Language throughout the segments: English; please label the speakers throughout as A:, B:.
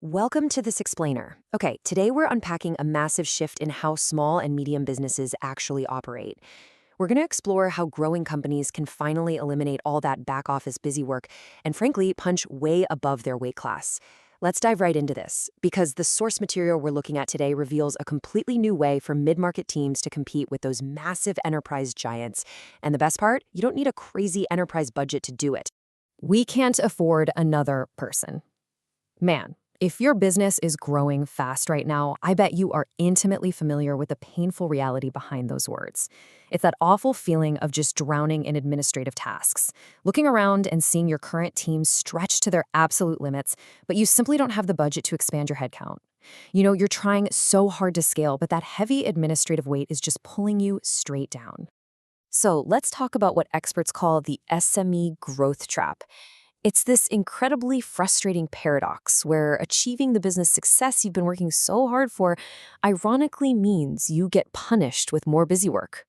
A: Welcome to This Explainer. Okay, today we're unpacking a massive shift in how small and medium businesses actually operate. We're going to explore how growing companies can finally eliminate all that back office busy work and, frankly, punch way above their weight class. Let's dive right into this, because the source material we're looking at today reveals a completely new way for mid-market teams to compete with those massive enterprise giants. And the best part, you don't need a crazy enterprise budget to do it. We can't afford another person. Man, if your business is growing fast right now, I bet you are intimately familiar with the painful reality behind those words. It's that awful feeling of just drowning in administrative tasks, looking around and seeing your current team stretched to their absolute limits, but you simply don't have the budget to expand your headcount. You're trying so hard to scale, but that heavy administrative weight is just pulling you straight down. So let's talk about what experts call the SME growth trap. It's this incredibly frustrating paradox where achieving the business success you've been working so hard for ironically means you get punished with more busy work.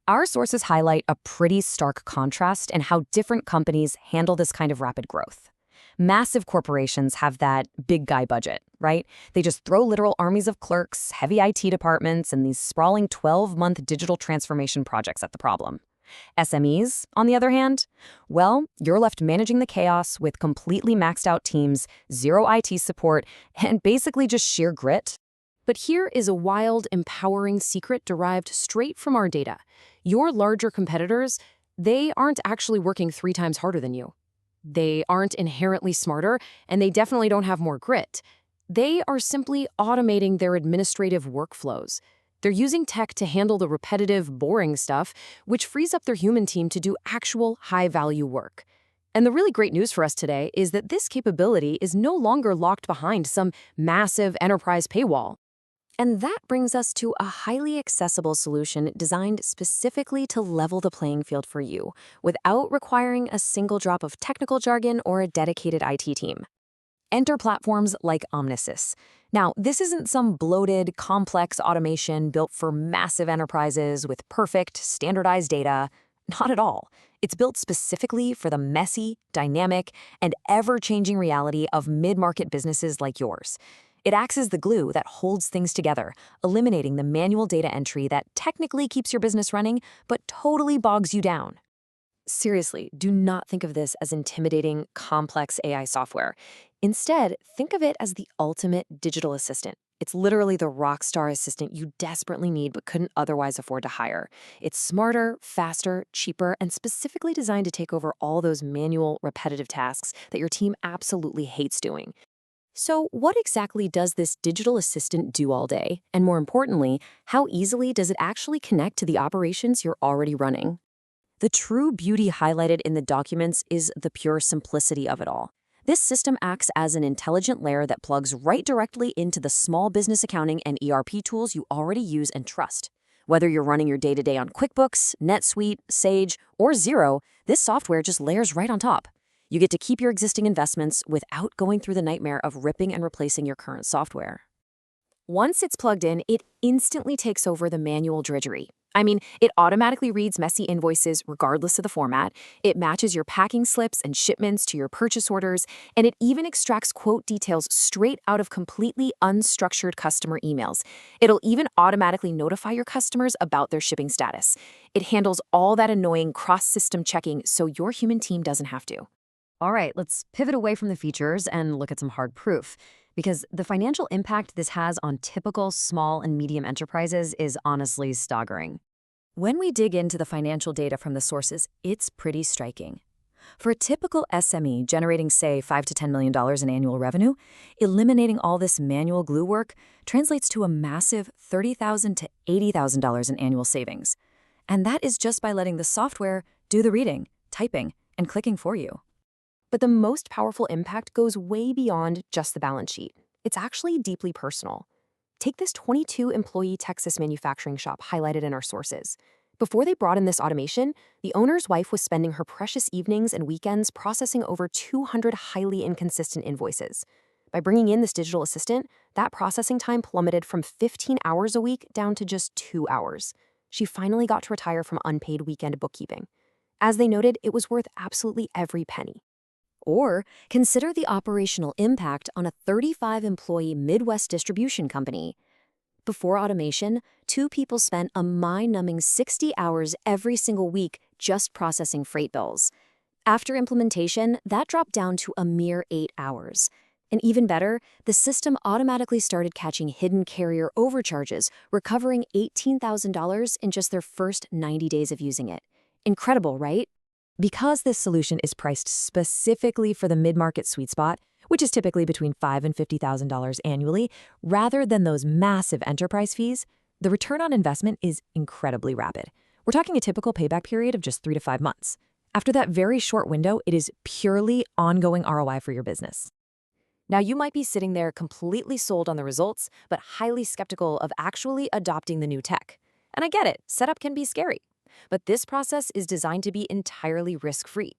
A: Our sources highlight a pretty stark contrast in how different companies handle this kind of rapid growth. Massive corporations have that big guy budget, right? They just throw literal armies of clerks, heavy IT departments, and these sprawling 12-month digital transformation projects at the problem. SMEs, on the other hand, well, you're left managing the chaos with completely maxed out teams, zero IT support, and basically just sheer grit. But here is a wild, empowering secret derived straight from our data. Your larger competitors, they aren't actually working 3 times harder than you. They aren't inherently smarter, and they definitely don't have more grit. They are simply automating their administrative workflows. They're using tech to handle the repetitive, boring stuff, which frees up their human team to do actual high-value work. And the really great news for us today is that this capability is no longer locked behind some massive enterprise paywall. And that brings us to a highly accessible solution designed specifically to level the playing field for you, without requiring a single drop of technical jargon or a dedicated IT team. Enter platforms like Omnisys. Now, this isn't some bloated, complex automation built for massive enterprises with perfect, standardized data. Not at all. It's built specifically for the messy, dynamic, and ever-changing reality of mid-market businesses like yours. It acts as the glue that holds things together, eliminating the manual data entry that technically keeps your business running, but totally bogs you down. Seriously, do not think of this as intimidating, complex AI software. Instead, think of it as the ultimate digital assistant. It's literally the rock star assistant you desperately need but couldn't otherwise afford to hire. It's smarter, faster, cheaper, and specifically designed to take over all those manual, repetitive tasks that your team absolutely hates doing. So, what exactly does this digital assistant do all day? And more importantly, how easily does it actually connect to the operations you're already running? The true beauty highlighted in the documents is the pure simplicity of it all. This system acts as an intelligent layer that plugs right directly into the small business accounting and ERP tools you already use and trust. Whether you're running your day-to-day on QuickBooks, NetSuite, Sage, or Xero, this software just layers right on top. You get to keep your existing investments without going through the nightmare of ripping and replacing your current software. Once it's plugged in, it instantly takes over the manual drudgery. It automatically reads messy invoices regardless of the format, it matches your packing slips and shipments to your purchase orders, and it even extracts quote details straight out of completely unstructured customer emails. It'll even automatically notify your customers about their shipping status. It handles all that annoying cross-system checking so your human team doesn't have to. All right, let's pivot away from the features and look at some hard proof, because the financial impact this has on typical small and medium enterprises is honestly staggering. When we dig into the financial data from the sources, it's pretty striking. For a typical SME generating, say, $5 to $10 million in annual revenue, eliminating all this manual glue work translates to a massive $30,000 to $80,000 in annual savings. And that is just by letting the software do the reading, typing, and clicking for you. But the most powerful impact goes way beyond just the balance sheet. It's actually deeply personal. Take this 22-employee Texas manufacturing shop highlighted in our sources. Before they brought in this automation, the owner's wife was spending her precious evenings and weekends processing over 200 highly inconsistent invoices. By bringing in this digital assistant, that processing time plummeted from 15 hours a week down to just 2 hours. She finally got to retire from unpaid weekend bookkeeping. As they noted, it was worth absolutely every penny. Or consider the operational impact on a 35-employee Midwest distribution company. Before automation, 2 people spent a mind-numbing 60 hours every single week just processing freight bills. After implementation, that dropped down to a mere 8 hours. And even better, the system automatically started catching hidden carrier overcharges, recovering $18,000 in just their first 90 days of using it. Incredible, right? Because this solution is priced specifically for the mid-market sweet spot, which is typically between $5,000 and $50,000 annually, rather than those massive enterprise fees, the return on investment is incredibly rapid. We're talking a typical payback period of just 3 to 5 months. After that very short window, it is purely ongoing ROI for your business. Now, you might be sitting there completely sold on the results, but highly skeptical of actually adopting the new tech. And I get it, setup can be scary. But this process is designed to be entirely risk-free.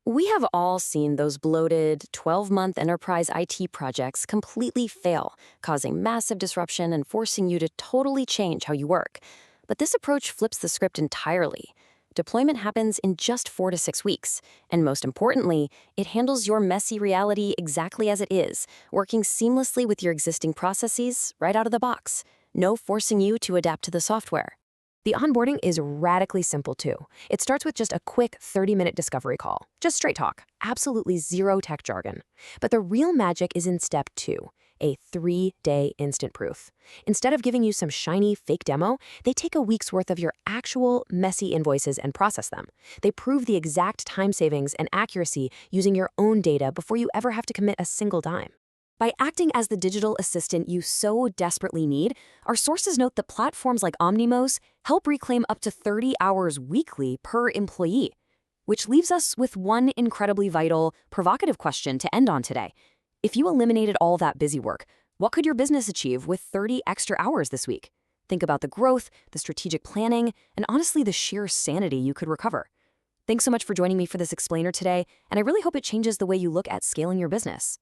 A: We have all seen those bloated, 12-month enterprise IT projects completely fail, causing massive disruption and forcing you to totally change how you work. But this approach flips the script entirely. Deployment happens in just 4 to 6 weeks, and most importantly, it handles your messy reality exactly as it is, working seamlessly with your existing processes right out of the box. No forcing you to adapt to the software. The onboarding is radically simple too. It starts with just a quick 30-minute discovery call. Just straight talk, absolutely zero tech jargon. But the real magic is in step 2, a 3-day instant proof. Instead of giving you some shiny fake demo, they take a week's worth of your actual messy invoices and process them. They prove the exact time savings and accuracy using your own data before you ever have to commit a single dime. By acting as the digital assistant you so desperately need, our sources note that platforms like Omnimos help reclaim up to 30 hours weekly per employee. Which leaves us with one incredibly vital, provocative question to end on today. If you eliminated all that busy work, what could your business achieve with 30 extra hours this week? Think about the growth, the strategic planning, and honestly the sheer sanity you could recover. Thanks so much for joining me for this explainer today, and I really hope it changes the way you look at scaling your business.